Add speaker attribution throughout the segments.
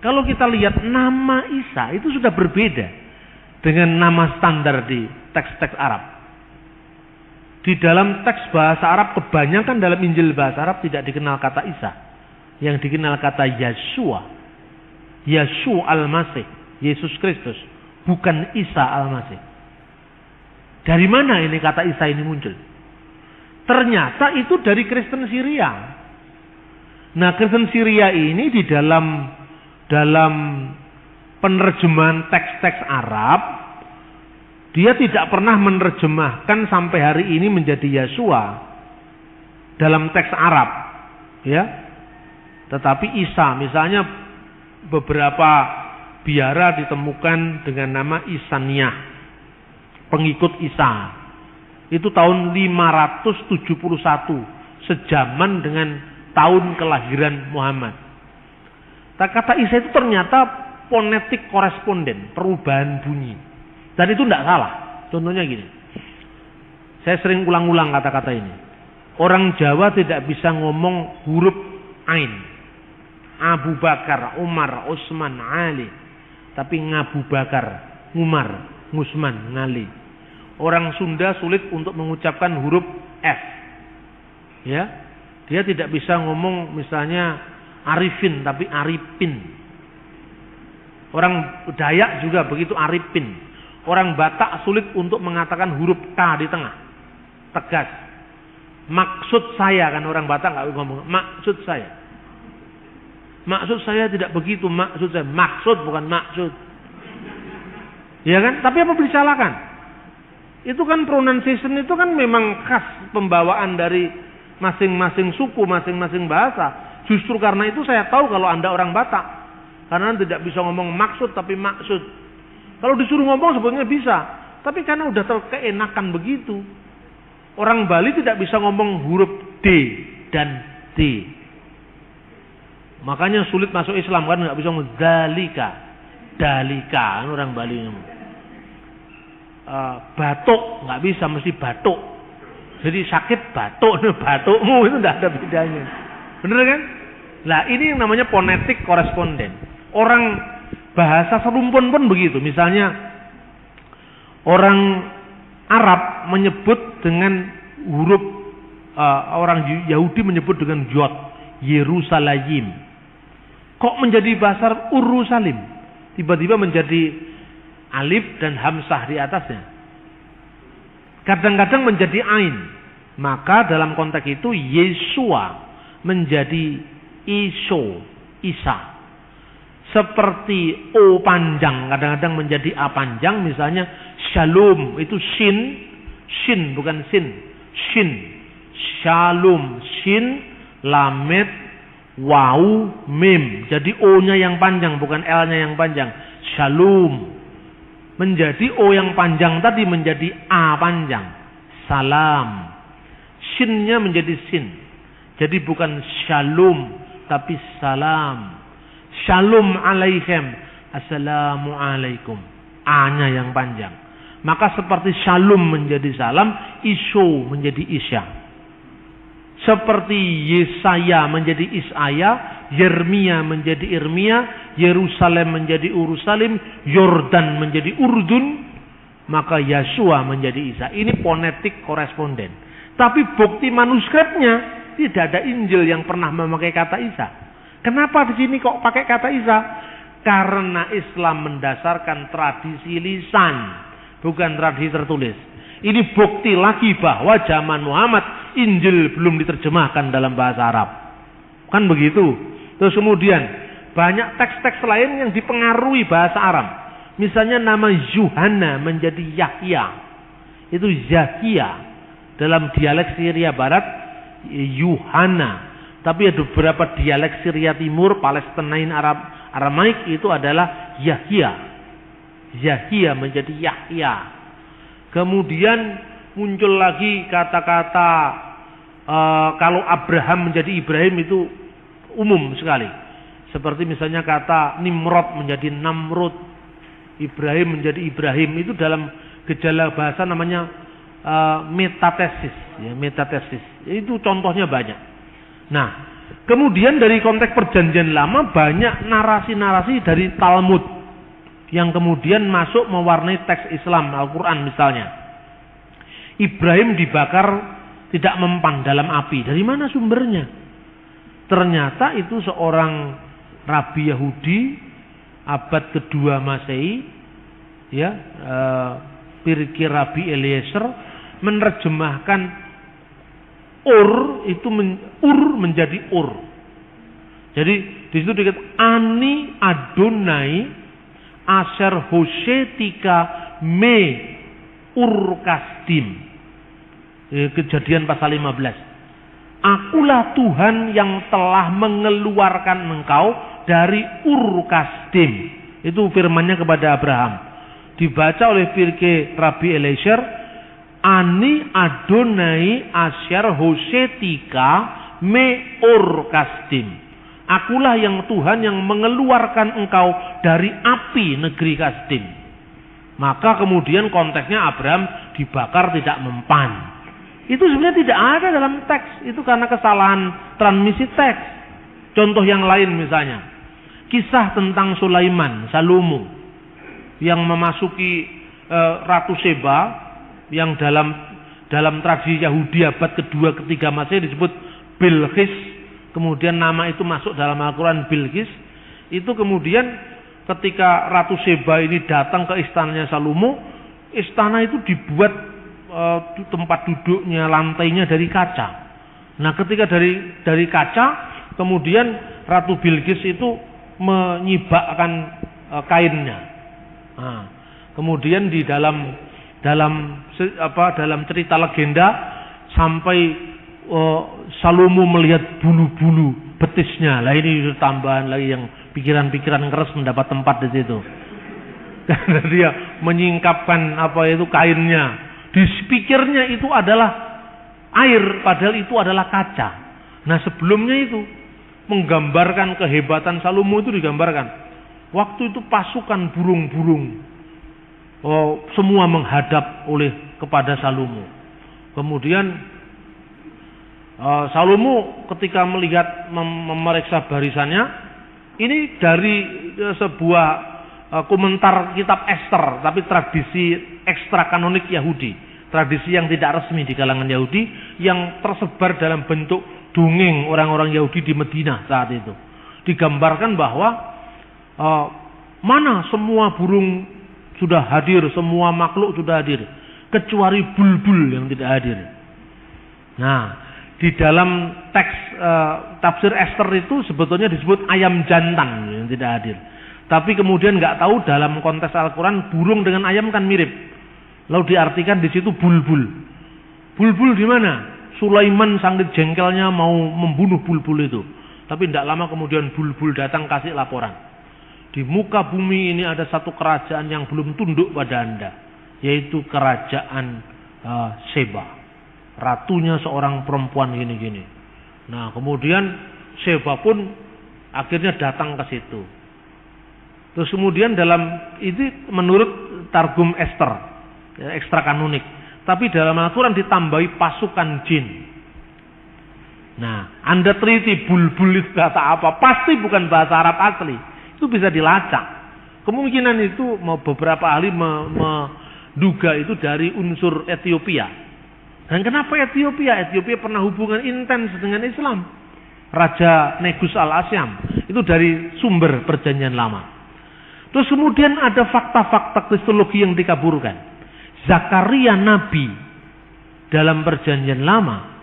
Speaker 1: Kalau kita lihat nama Isa itu sudah berbeda dengan nama standar di teks-teks Arab. Di dalam teks bahasa Arab, kebanyakan dalam Injil bahasa Arab tidak dikenal kata Isa. Yang dikenal kata Yeshua. Yeshua Al-Masih. Yesus Kristus. Bukan Isa Al-Masih. Dari mana ini kata Isa ini muncul? Ternyata itu dari Kristen Syria. Nah, Kristen Syria ini di dalam penerjemahan teks-teks Arab, dia tidak pernah menerjemahkan sampai hari ini menjadi Yeshua dalam teks Arab, ya. Tetapi Isa, misalnya beberapa biara ditemukan dengan nama Isaniyah, pengikut Isa. Itu tahun 571, sejaman dengan tahun kelahiran Muhammad. Kata Isa itu ternyata fonetik koresponden, perubahan bunyi. Dan itu tidak salah. Contohnya gini. Saya sering ulang-ulang kata-kata ini. Orang Jawa tidak bisa ngomong huruf Ain. Abu Bakar, Umar, Utsman, Ali. Tapi Ngabu Bakar, Umar, Ngusman, Ngali. Orang Sunda sulit untuk mengucapkan huruf F. Ya. Dia tidak bisa ngomong misalnya Arifin tapi Aripin. Orang Dayak juga begitu, Aripin. Orang Batak sulit untuk mengatakan huruf K di tengah. Tegas. Maksud saya, kan orang Batak nggak ngomong maksud saya. Maksud saya tidak begitu, maksud saya. Maksud bukan maksud. Ya kan? Tapi apa disalahkan? Itu kan pronunciation itu kan memang khas pembawaan dari masing-masing suku, masing-masing bahasa. Justru karena itu saya tahu kalau Anda orang Batak. Karena tidak bisa ngomong maksud tapi maksud. Kalau disuruh ngomong sebetulnya bisa. Tapi karena udah terkeenakan begitu. Orang Bali tidak bisa ngomong huruf D dan D. Makanya sulit masuk Islam kan nggak bisa ngomong dalika. Dalika kan orang Bali ngomong. Batuk nggak bisa, mesti batuk. Jadi sakit batuk, batukmu itu nggak ada bedanya. Bener kan? Nah ini yang namanya fonetik koresponden. Orang bahasa serumpun pun begitu. Misalnya orang Arab menyebut dengan huruf, orang Yahudi menyebut dengan Yod, Yerusalem. Kok menjadi bahasa Urusalim? Tiba-tiba menjadi alif dan hamzah di atasnya. Kadang-kadang menjadi ain. Maka dalam konteks itu Yesua menjadi Isa. Seperti O panjang kadang-kadang menjadi A panjang, misalnya Shalom itu Shin bukan Sin. Shin. Shalom, Shin, Lamed, Waw, Mim. Jadi O-nya yang panjang bukan L-nya yang panjang. Shalom. Menjadi O yang panjang tadi menjadi A panjang. Salam. Shin-nya menjadi Sin. Jadi bukan Shalom tapi Salam. Shalom alaikum. Assalamualaikum. A-nya yang panjang. Maka seperti Shalom menjadi salam, Iso menjadi Isya. Seperti Yesaya menjadi Isaya, Yeremia menjadi Irmia, Yerusalem menjadi Urusalim, Yordan menjadi Urdun, maka Yeshua menjadi Isa. Ini fonetik koresponden. Tapi bukti manuskripnya tidak ada Injil yang pernah memakai kata Isa. Kenapa di sini kok pakai kata Isa? Karena Islam mendasarkan tradisi lisan, bukan tradisi tertulis. Ini bukti lagi bahwa zaman Muhammad Injil belum diterjemahkan dalam bahasa Arab. Kan begitu. Terus kemudian banyak teks-teks lain yang dipengaruhi bahasa Arab. Misalnya nama Yuhanna menjadi Yahya. Itu Yahya. Dalam dialek Syria Barat Yuhanna. Tapi ada beberapa dialek Syria Timur, Palestinain, Aramaik itu adalah Yahya. Yahya menjadi Yahya. Kemudian muncul lagi kata-kata kalau Abraham menjadi Ibrahim itu umum sekali. Seperti misalnya kata Nimrod menjadi Namrud, Ibrahim menjadi Ibrahim. Itu dalam gejala bahasa namanya metatesis. Ya, metatesis. Itu contohnya banyak. Nah, Kemudian dari konteks perjanjian lama banyak narasi-narasi dari Talmud yang kemudian masuk mewarnai teks Islam, Al-Quran misalnya. Ibrahim dibakar tidak mempan dalam api. Dari mana sumbernya? Ternyata itu seorang rabi Yahudi abad kedua Masehi, ya, Pirkir Rabi Eliezer menerjemahkan Ur itu Ur menjadi Ur. Jadi di situ dikata Ani Adonai Asher Hoshetika Me Ur Kasdim. Kejadian pasal 15. Akulah Tuhan yang telah mengeluarkan engkau dari Ur Kasdim. Itu firman-Nya kepada Abraham. Dibaca oleh Pirkei Rabi Eliezer, Ani Adonai Asyar Hosetika Me Ur Kasdim. Akulah yang Tuhan yang mengeluarkan engkau dari api negeri Kasdim. Maka kemudian konteksnya Abraham dibakar tidak mempan. Itu sebenarnya tidak ada dalam teks. Itu karena kesalahan transmisi teks. Contoh yang lain misalnya. Kisah tentang Sulaiman, Salomo. Yang memasuki Ratu Seba. Yang dalam tradisi Yahudi abad kedua ketiga Masehi disebut Bilqis. Kemudian nama itu masuk dalam Al-Quran Bilqis. Itu kemudian ketika Ratu Seba ini datang ke istananya Salomo. Istana itu dibuat tempat duduknya, lantainya dari kaca. Nah ketika dari kaca, kemudian Ratu Bilqis itu menyibakkan kainnya. Nah, kemudian di dalam cerita legenda sampai Salomo melihat bulu-bulu betisnya. Lah ini tambahan lagi yang pikiran-pikiran keras mendapat tempat di situ. Karena dia menyingkapkan kainnya. Di pikirnya itu adalah air, padahal itu adalah kaca. Nah sebelumnya itu menggambarkan kehebatan Salomo itu digambarkan. Waktu itu pasukan burung-burung semua menghadap kepada Salomo. Kemudian Salomo ketika melihat memeriksa barisannya, ini dari sebuah komentar kitab Ester, tapi tradisi ekstra kanonik Yahudi. Tradisi yang tidak resmi di kalangan Yahudi yang tersebar dalam bentuk dongeng orang-orang Yahudi di Madinah saat itu. Digambarkan bahwa mana semua burung sudah hadir, semua makhluk sudah hadir, kecuali bulbul yang tidak hadir. Nah, di dalam teks tafsir Ester itu sebetulnya disebut ayam jantan yang tidak hadir. Tapi kemudian nggak tahu dalam konteks Al-Quran burung dengan ayam kan mirip. Lalu diartikan di situ bulbul. Bulbul di mana? Sulaiman sangat jengkelnya mau membunuh bulbul itu. Tapi tidak lama kemudian bulbul datang kasih laporan. Di muka bumi ini ada satu kerajaan yang belum tunduk pada Anda, yaitu kerajaan Seba. Ratunya seorang perempuan gini-gini. Nah kemudian Seba pun akhirnya datang ke situ. Terus kemudian dalam itu menurut Targum Ester, ekstra kanonik. Tapi dalam Al-Quran ditambahi pasukan jin. Nah, Anda teliti bulbul itu bahasa apa? Pasti bukan bahasa Arab asli. Itu bisa dilacak. Kemungkinan itu beberapa ahli menduga itu dari unsur Ethiopia. Dan kenapa Ethiopia? Ethiopia pernah hubungan intens dengan Islam. Raja Negus al-Asyam. Itu dari sumber perjanjian lama. Terus kemudian ada fakta-fakta kristologi yang dikaburkan. Zakaria Nabi dalam perjanjian lama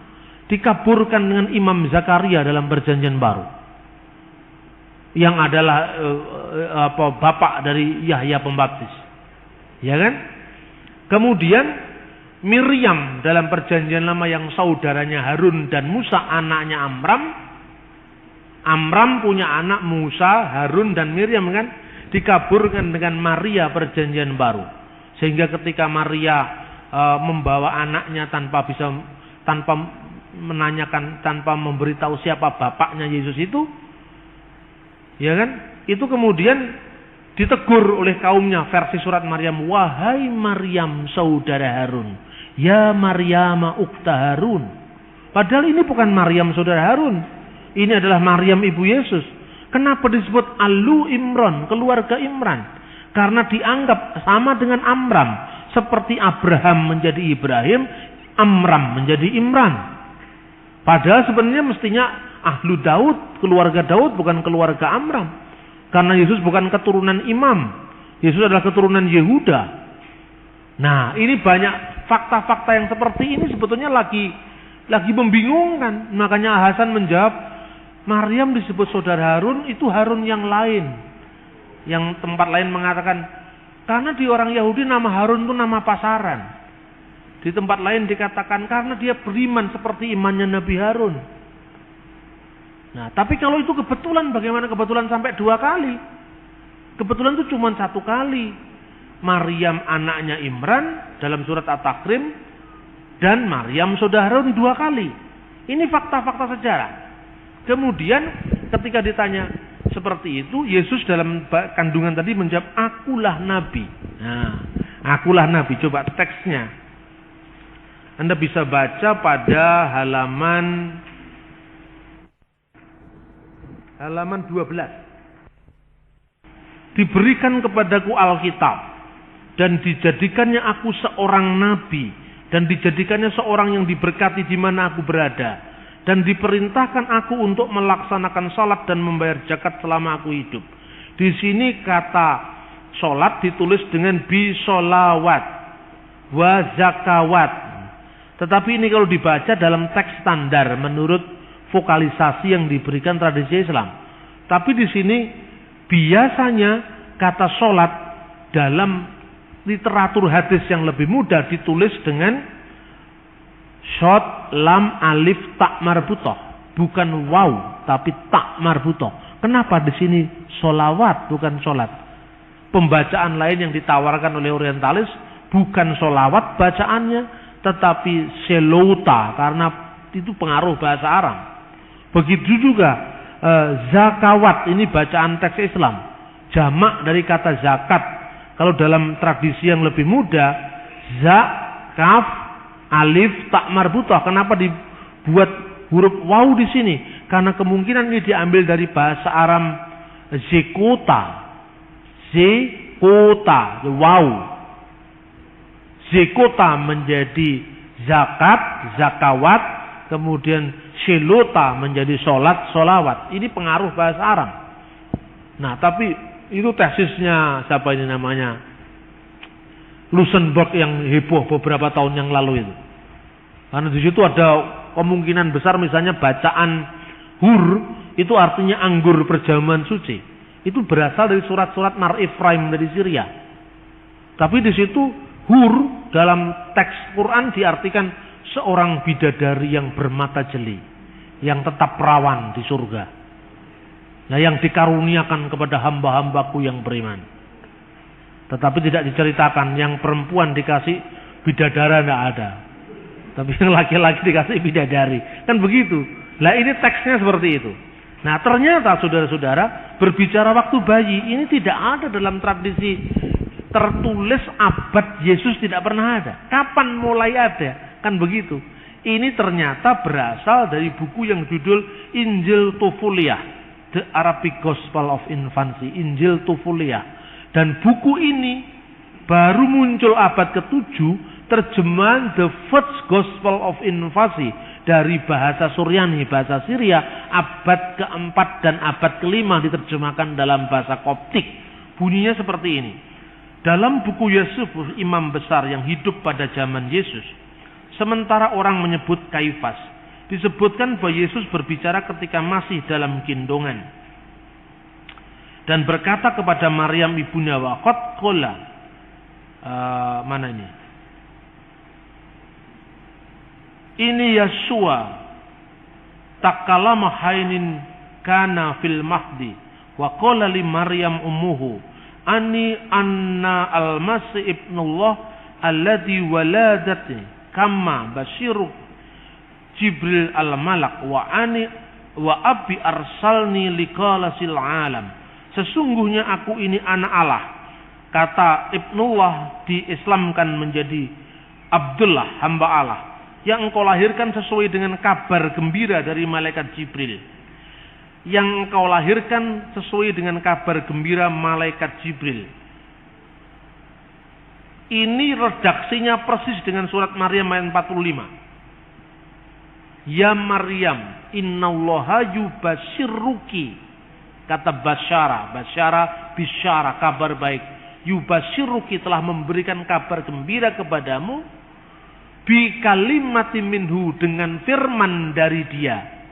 Speaker 1: dikaburkan dengan Imam Zakaria dalam perjanjian baru. Yang adalah bapak dari Yahya Pembaptis. Ya kan? Kemudian Miriam dalam perjanjian lama yang saudaranya Harun dan Musa anaknya Amram. Amram punya anak Musa, Harun dan Miriam kan? Dikaburkan dengan Maria perjanjian baru. Sehingga ketika Maria membawa anaknya tanpa menanyakan, tanpa memberitahu siapa bapaknya Yesus itu, ya kan? Itu kemudian ditegur oleh kaumnya, versi surat Maryam, wahai Maryam saudara Harun, ya Maryam ukhta Harun. Padahal ini bukan Maryam saudara Harun. ini adalah Maryam ibu Yesus. Kenapa disebut Alu Imran, keluarga Imran? Karena dianggap sama dengan Amram. Seperti Abraham menjadi Ibrahim, Amram menjadi Imran. Padahal sebenarnya mestinya Ahlu Daud, keluarga Daud, bukan keluarga Amram. Karena Yesus bukan keturunan imam. Yesus adalah keturunan Yehuda. Nah, ini banyak fakta-fakta yang seperti ini sebetulnya lagi membingungkan. Makanya Hasan menjawab, Maryam disebut saudara Harun, itu Harun yang lain. Yang tempat lain mengatakan, karena di orang Yahudi nama Harun itu nama pasaran. Di tempat lain dikatakan karena dia beriman seperti imannya Nabi Harun. Nah, tapi kalau itu kebetulan, bagaimana kebetulan sampai 2 kali? Kebetulan itu cuma 1 kali. Maryam anaknya Imran dalam surat At-Takrim, dan Maryam saudara Harun 2 kali. Ini fakta-fakta sejarah. Kemudian ketika ditanya seperti itu, Yesus dalam kandungan tadi menjawab, akulah Nabi. Nah, akulah Nabi. Coba teksnya. Anda bisa baca pada halaman 12. Diberikan kepadaku Alkitab, dan dijadikannya aku seorang nabi, dan dijadikannya seorang yang diberkati di mana aku berada, dan diperintahkan aku untuk melaksanakan salat dan membayar zakat selama aku hidup. Di sini kata salat ditulis dengan bisolawat wa zakawat. Tetapi ini kalau dibaca dalam teks standar menurut vokalisasi yang diberikan tradisi Islam. Tapi di sini biasanya kata salat dalam literatur hadis yang lebih mudah ditulis dengan shot lam alif tak marbutoh, bukan waw tapi tak marbutoh. Kenapa di sini solawat bukan solat? Pembacaan lain yang ditawarkan oleh orientalis bukan solawat bacaannya, tetapi selota, karena itu pengaruh bahasa Arab. Begitu juga zakawat, ini bacaan teks Islam, jamak dari kata zakat. Kalau dalam tradisi yang lebih muda, za, kaf, alif, tak marbutah. Kenapa dibuat huruf waw di sini? Karena kemungkinan ini diambil dari bahasa Aram zekota. Zekota, waw. Zekota menjadi zakat, zakawat, kemudian selota menjadi solat, solawat. Ini pengaruh bahasa Arab. Nah, tapi itu tesisnya siapa ini namanya? Luxemburg yang heboh beberapa tahun yang lalu itu. Karena di situ ada kemungkinan besar misalnya bacaan hur itu artinya anggur perjamuan suci. Itu berasal dari surat-surat Mar Ifraim dari Syria. Tapi di situ hur dalam teks Quran diartikan seorang bidadari yang bermata jeli, yang tetap perawan di surga. Nah, yang dikaruniakan kepada hamba-hambaku yang beriman. Tetapi tidak diceritakan yang perempuan dikasih bidadara, tidak ada. Tapi yang laki-laki dikasih bidadari. Kan begitu. Nah, ini teksnya seperti itu. Nah, ternyata saudara-saudara, berbicara waktu bayi, ini tidak ada dalam tradisi tertulis abad Yesus, tidak pernah ada. Kapan mulai ada? Kan begitu. Ini ternyata berasal dari buku yang judul Injil Tufuliah. The Arabic Gospel of Infancy, Injil Tufuliah. Dan buku ini baru muncul abad ke-7, terjemahan The First Gospel of Infancy dari bahasa Suryani, bahasa Syria, abad ke-4 dan abad ke-5 diterjemahkan dalam bahasa Koptik. Bunyinya seperti ini. Dalam buku Yusuf, imam besar yang hidup pada zaman Yesus, sementara orang menyebut Kaifas, disebutkan bahwa Yesus berbicara ketika masih dalam gendongan dan berkata kepada Maryam ibunya, waqad qala, mana ini? Ini Yeshua takallama hainin kana fil mahdi wa qala li Maryam ummuhu ani anna al-masih ibnullah alladhi waladati kama basyiru Jibril al-Malak wa abi arsalni liqalasil alam. Sesungguhnya aku ini anak Allah. Kata Ibnullah diislamkan menjadi Abdullah, hamba Allah, yang engkau lahirkan sesuai dengan kabar gembira dari malaikat Jibril. yang engkau lahirkan sesuai dengan kabar gembira malaikat Jibril. Ini redaksinya persis dengan surat Maryam ayat 45. Ya Maryam, innallaha yubashshiruki. Kata basyara, bisyara, kabar baik. Yubashshiruki, telah memberikan kabar gembira kepadamu, bi kalimatin minhu, dengan firman dari dia,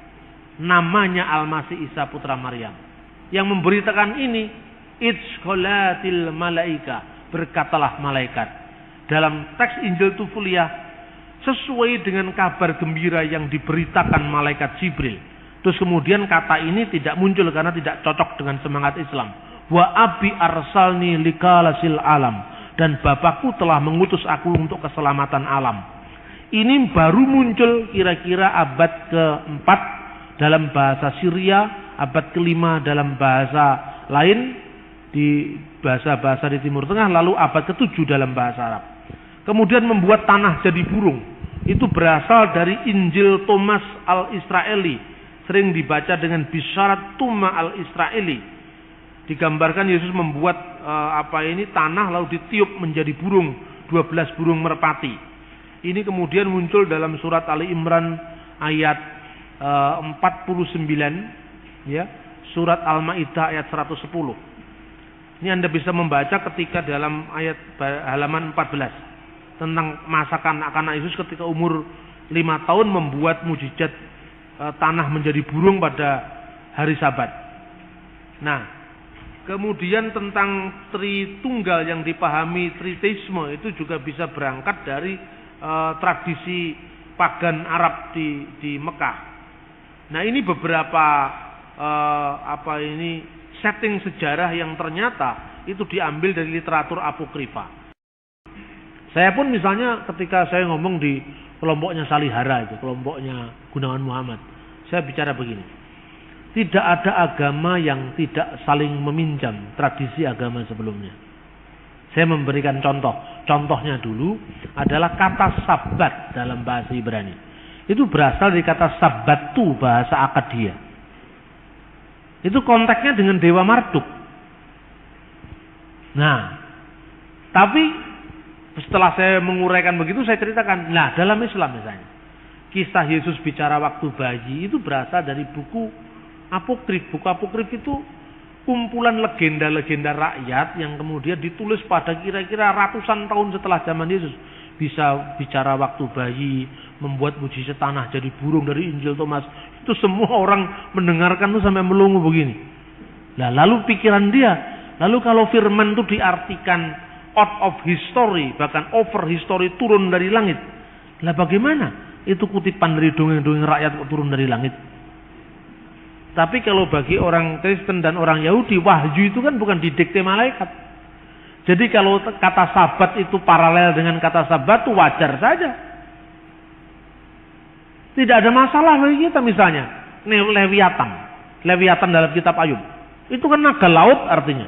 Speaker 1: namanya Al-Masih Isa putra Maryam. Yang memberitakan ini, idkhalatil malaika, berkatalah malaikat. Dalam teks Injil Tufuliyah, sesuai dengan kabar gembira yang diberitakan malaikat Jibril. Terus kemudian kata ini tidak muncul karena tidak cocok dengan semangat Islam. Wa abi arsalni likalasil alam, dan Bapakku telah mengutus aku untuk keselamatan alam. Ini baru muncul kira-kira abad ke-4 dalam bahasa Syria, abad ke-5 dalam bahasa lain di bahasa-bahasa di Timur Tengah, lalu abad ke-7 dalam bahasa Arab. Kemudian membuat tanah jadi burung. Itu berasal dari Injil Thomas al-Israeli, sering dibaca dengan Bisharat Tuma al-Israeli. Digambarkan Yesus membuat tanah lalu ditiup menjadi burung, 12 burung merpati. Ini kemudian muncul dalam surat Ali Imran ayat 49, ya, surat Al-Maidah ayat 110. Ini Anda bisa membaca ketika dalam ayat halaman 14 tentang masa kanak-kanak Yesus ketika umur 5 tahun membuat mujizat tanah menjadi burung pada hari Sabat. Nah, kemudian tentang Tritunggal yang dipahami Triteisme itu juga bisa berangkat dari tradisi pagan Arab di Mekah. Nah, ini beberapa setting sejarah yang ternyata itu diambil dari literatur apokrifa. Saya pun misalnya ketika saya ngomong di kelompoknya Salihara itu, kelompoknya Gunawan Muhammad, saya bicara begini. Tidak ada agama yang tidak saling meminjam tradisi agama sebelumnya. Saya memberikan contoh. Contohnya dulu adalah kata sabat dalam bahasa Ibrani. Itu berasal dari kata sabatu bahasa Akadia. Itu konteksnya dengan Dewa Marduk. Nah, tapi setelah saya menguraikan begitu, saya ceritakan. Nah, dalam Islam misalnya, kisah Yesus bicara waktu bayi itu berasal dari buku apokrif. Buku apokrif itu kumpulan legenda-legenda rakyat yang kemudian ditulis pada kira-kira ratusan tahun setelah zaman Yesus. Bisa bicara waktu bayi, membuat mujizat tanah jadi burung dari Injil Thomas. Itu semua orang mendengarkan itu sampai melongo begini. Nah, lalu pikiran dia, lalu kalau firman itu diartikan out of history, bahkan over history, turun dari langit. Lah bagaimana? Itu kutipan dari dongeng-dongeng rakyat turun dari langit. Tapi kalau bagi orang Kristen dan orang Yahudi, wahyu itu kan bukan didikte malaikat. Jadi kalau kata sabat itu paralel dengan kata sabat, itu wajar saja. Tidak ada masalah bagi kita misalnya. Leviatan dalam kitab Ayub. Itu kan naga laut artinya.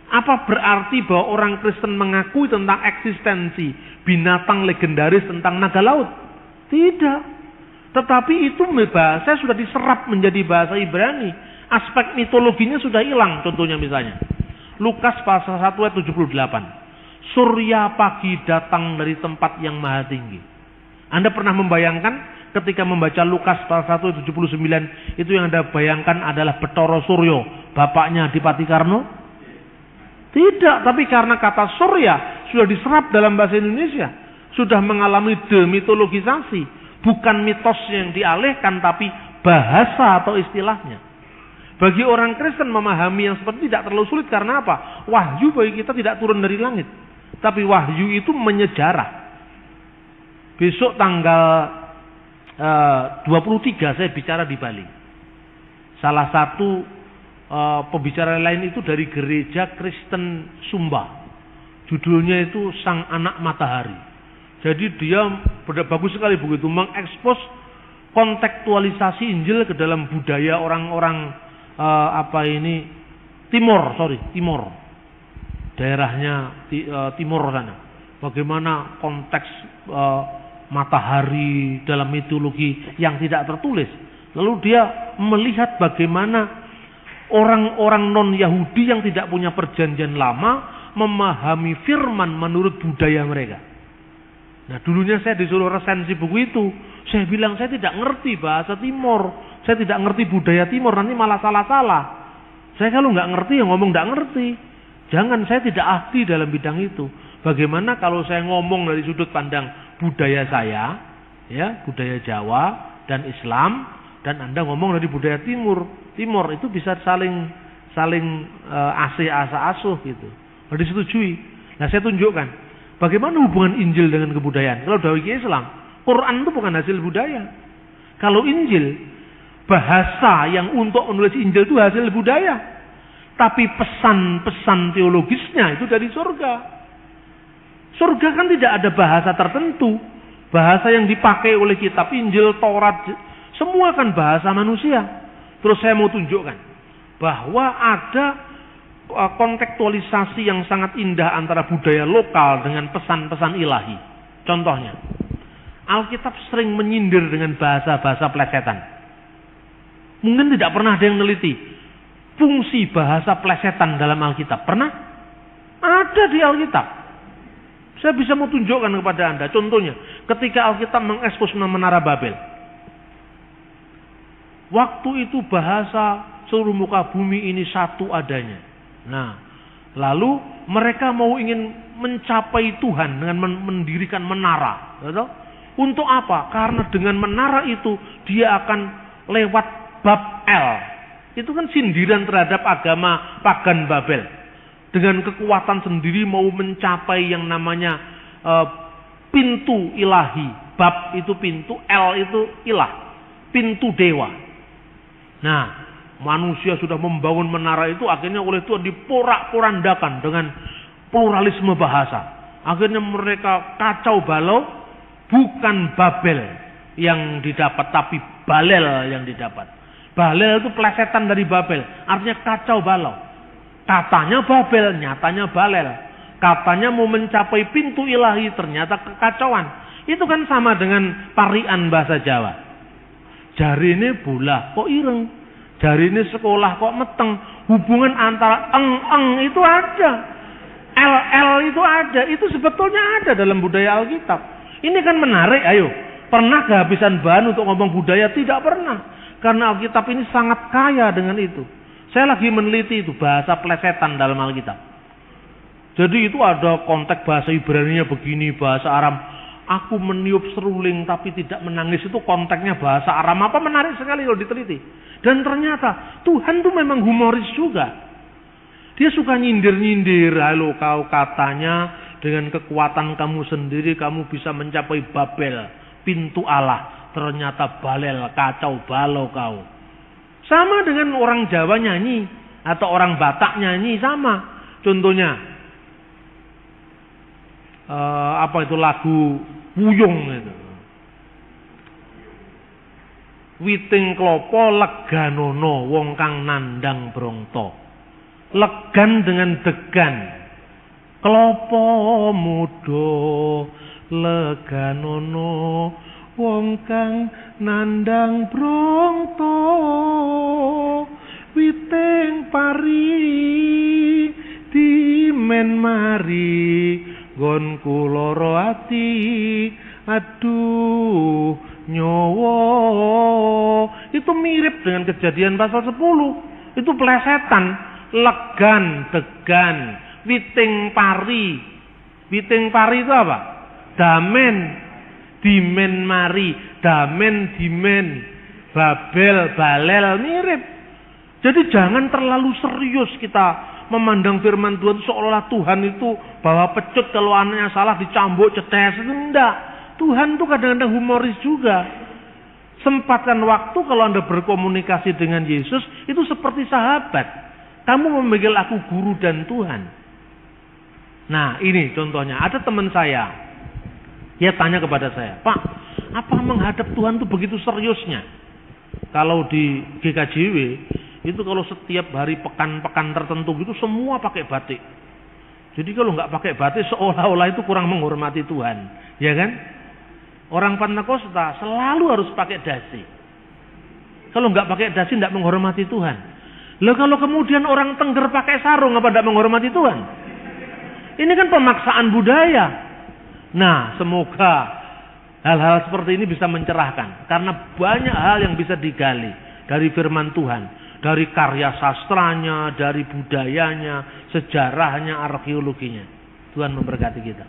Speaker 1: Apa berarti bahwa orang Kristen mengakui tentang eksistensi binatang legendaris tentang naga laut? Tidak. Tetapi itu bahasa sudah diserap menjadi bahasa Ibrani. Aspek mitologinya sudah hilang. Contohnya misalnya, Lukas pasal 1 ayat 78. Surya pagi datang dari tempat yang maha tinggi. Anda pernah membayangkan ketika membaca Lukas pasal 1 ayat 79, itu yang Anda bayangkan adalah Betoro Suryo, bapaknya Adipati Karno? Tidak, tapi karena kata surya sudah diserap dalam bahasa Indonesia, sudah mengalami demitologisasi. Bukan mitosnya yang dialihkan, tapi bahasa atau istilahnya. Bagi orang Kristen memahami yang seperti tidak terlalu sulit. Karena apa? Wahyu bagi kita tidak turun dari langit. Tapi wahyu itu menyejarah. Besok tanggal 23 saya bicara di Bali. Salah satu pembicara lain itu dari gereja Kristen Sumba. Judulnya itu Sang Anak Matahari. Jadi dia bagus sekali begitu mengekspos kontekstualisasi Injil ke dalam budaya orang-orang Timor. Daerahnya Timor sana. Bagaimana konteks matahari dalam mitologi yang tidak tertulis. Lalu dia melihat bagaimana orang-orang non-Yahudi yang tidak punya perjanjian lama memahami firman menurut budaya mereka. Nah, dulunya saya disuruh resensi buku itu. Saya bilang saya tidak ngerti bahasa Timur. Saya tidak ngerti budaya Timur, nanti malah salah-salah. Saya kalau nggak ngerti ya ngomong nggak ngerti. Jangan, saya tidak ahli dalam bidang itu. Bagaimana kalau saya ngomong dari sudut pandang budaya saya, ya, budaya Jawa dan Islam, dan Anda ngomong dari budaya Timur itu bisa saling asuh gitu. Harus disetujui. Nah, saya tunjukkan bagaimana hubungan Injil dengan kebudayaan. Kalau dari Islam, Quran itu bukan hasil budaya. Kalau Injil, bahasa yang untuk menulis Injil itu hasil budaya. Tapi pesan-pesan teologisnya itu dari surga. Surga kan tidak ada bahasa tertentu. Bahasa yang dipakai oleh kitab Injil, Taurat, semua kan bahasa manusia. Terus saya mau tunjukkan bahwa ada kontekstualisasi yang sangat indah antara budaya lokal dengan pesan-pesan ilahi. Contohnya, Alkitab sering menyindir dengan bahasa-bahasa plesetan. Mungkin tidak pernah ada yang neliti fungsi bahasa plesetan dalam Alkitab. Pernah? Ada di Alkitab. Saya bisa mau tunjukkan kepada Anda. Contohnya, ketika Alkitab mengekspos menara Babel. Waktu itu bahasa seluruh muka bumi ini satu adanya. Nah, lalu mereka mau ingin mencapai Tuhan dengan mendirikan menara. Betul? Untuk apa? Karena dengan menara itu dia akan lewat Babel. Itu kan sindiran terhadap agama pagan Babel. Dengan kekuatan sendiri mau mencapai yang namanya pintu ilahi. Bab itu pintu, El itu ilah. Pintu dewa. Nah, manusia sudah membangun menara itu, akhirnya oleh Tuhan diporak-porandakan dengan pluralisme bahasa. Akhirnya mereka kacau balau, bukan Babel yang didapat, tapi Balel yang didapat. Balel itu plesetan dari Babel, artinya kacau balau. Katanya Babel, nyatanya Balel. Katanya mau mencapai pintu ilahi, ternyata kekacauan. Itu kan sama dengan parian bahasa Jawa. Jari ini bola kok ireng, jari ini sekolah kok meteng. Hubungan antara eng itu ada, el itu ada. Itu sebetulnya ada dalam budaya Alkitab. Ini kan menarik. Ayo, pernah kehabisan bahan untuk ngomong budaya? Tidak pernah. Karena Alkitab ini sangat kaya dengan itu. Saya lagi meneliti itu bahasa plesetan dalam Alkitab. Jadi itu ada konteks bahasa Ibrani-nya begini, bahasa Aram. Aku meniup seruling tapi tidak menangis, itu konteksnya bahasa Aram. Apa menarik sekali kalau diteliti. Dan ternyata Tuhan tuh memang humoris juga. Dia suka nyindir-nyindir. Halo kau, katanya dengan kekuatan kamu sendiri kamu bisa mencapai Babel, pintu Allah. Ternyata Balel, kacau balau kau. Sama dengan orang Jawa nyanyi atau orang Batak nyanyi, sama. Contohnya apa itu lagu Wuyung itu. Witing klopo leganono wong kang nandang brongto. Legan dengan degan. Klopo mudo leganono wong kang nandang brongto. Witing pari dimen mari gon kuloro ati. Aduh nyowo. Itu mirip dengan Kejadian pasal 10. Itu plesetan. Legan, degan, witing pari. Witing pari itu apa? Damen, dimen mari, damen dimen, Babel, Balel, mirip. Jadi jangan terlalu serius kita memandang firman Tuhan seolah-olah Tuhan itu bawa pecut kalau anaknya salah dicambuk cetes. Itu enggak. Tuhan itu kadang-kadang humoris juga. Sempatkan waktu kalau Anda berkomunikasi dengan Yesus, itu seperti sahabat. Kamu memanggil aku guru dan Tuhan. Nah ini contohnya, ada teman saya. Dia tanya kepada saya, Pak, apa menghadap Tuhan itu begitu seriusnya? Kalau di GKJW, itu kalau setiap hari pekan-pekan tertentu itu semua pakai batik. Jadi kalau nggak pakai batik seolah-olah itu kurang menghormati Tuhan. Ya kan? Orang Pentakosta selalu harus pakai dasi. Kalau nggak pakai dasi nggak menghormati Tuhan. Lah kalau kemudian orang Tengger pakai sarung apa nggak menghormati Tuhan? Ini kan pemaksaan budaya. Nah, semoga hal-hal seperti ini bisa mencerahkan. Karena banyak hal yang bisa digali dari firman Tuhan. Dari karya sastranya, dari budayanya, sejarahnya, arkeologinya. Tuhan memberkati kita.